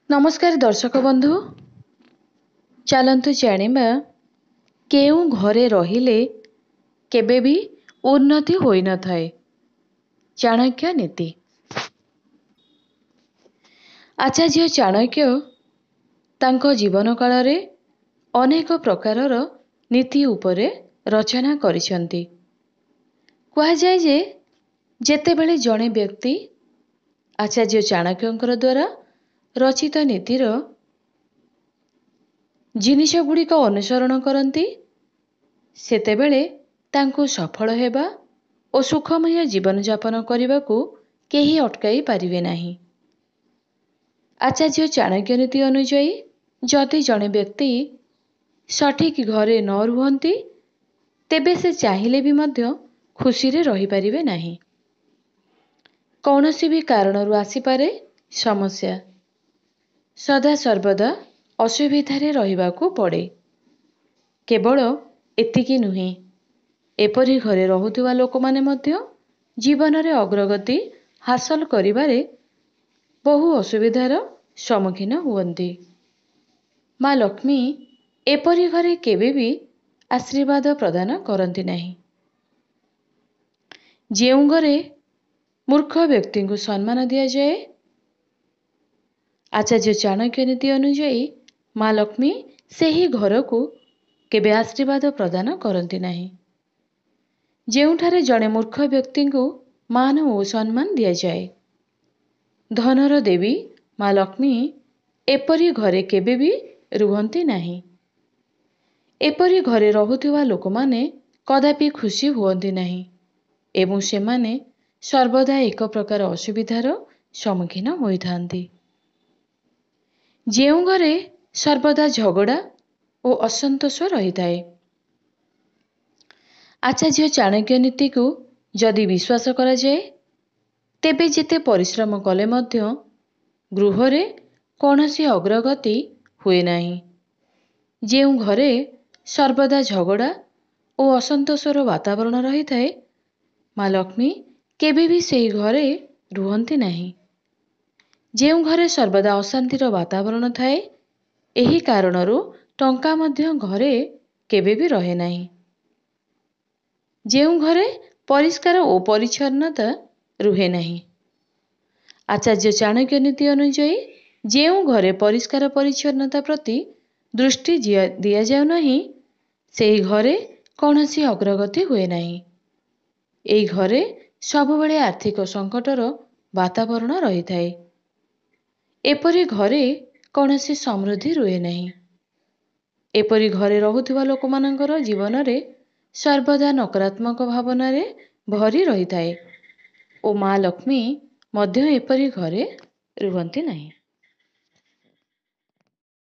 नमस्कार दर्शक बंधु, चलतु जानिबा केउ घरे रहिले केबे भी उन्नति होई न थाए। चाणक्य नीति। आचार्य चाणक्य तांको जीवन काल रे अनेक प्रकारर नीति उपरे रचना करिसंती। कहा जाय जे जेतेबेले जणे व्यक्ति आचार्य चाणक्यंकर द्वारा रचित नीतिर जिनिष गुड़िक अनुसरण करती सेतेबेले तांको सफल हेबा और सुखमय जीवन यापन करने को केही अटकाई पारिबे नाही। आचार्य चाणक्य नीति अनुଯାयी जदि जणे व्यक्ति सठिक घरे न रुहंती तेबे से चाहिले भी मध्य खुशी रे रही पारिबे नाही। कौनसी भी कारणरू आसीपारे समस्या, सदा सर्वदा असुविधारे रहिबाकू पड़े। केवल एतिकी नुहे, एपरी घरे रहुथिबा लोकमाने मध्य जीवन रे अग्रगति हासिल करिबारे बहु असुविधार सम्मुखीन हुअन्ति। माँ लक्ष्मी एपरी घरे केबे भी आशीर्वाद प्रदान करती नाही। जेउ घरे मूर्ख व्यक्ति को सम्मान दिया जाए, आचार्य चाणक्य नीति अनुଯାयी माँ लक्ष्मी सेही घर को केबे आशीर्वाद प्रदान करती नाही। जेउठारे जणे मूर्ख व्यक्ति को मान और सम्मान दिया जाए, धनर देवी माँ लक्ष्मी एपरी घरे केबे भी रुहंती नाही। एपरी घरे रहुथिबा लोकमाने कदापि खुशी हुअन्ति नाही एवं सेमाने सर्वदा एक प्रकार असुविधार सम्मुखीन होइथांती। जेउ घरे सर्वदा झगड़ा और असंतोष रही थाए। आचार्य चाणक्य नीति को जदि विश्वास करा जाए तेबे जेते परिश्रम कले मध्य गृहरे कौनसी अग्रगति हुए नाही। जेउ घरे सर्वदा झगड़ा और असंतोषर वातावरण रही थाए, माँ लक्ष्मी केबे भी सेही घरे रुहंती नाही। जेउ घरे सर्वदा अशांतिर वातावरण थाए, एही कारणरू टंका मध्य घरे केबे भी रहे नाही। जेउ घरे परिष्कार और परिच्छन्नता रुहे नाही। आचार्य चाणक्य नीति अनुଯାयी जेउ घरे परिष्कार परिच्छन्नता प्रति दृष्टि दिया जाउ नाही, सेही घरे कौनसी अग्रगति हुए नाही। एई घरे सबुबेले आर्थिक संकटर वातावरण रही थाए। एपरी घरे कौनसी समृद्धि रुहे नहीं। एपरी घरे रहुथिबा लोकमानंकर जीवन रे सर्वदा नकारात्मक भावना रे भरी रही थाए और माँ लक्ष्मी मध्य एपरी घरे रुहंती नहीं।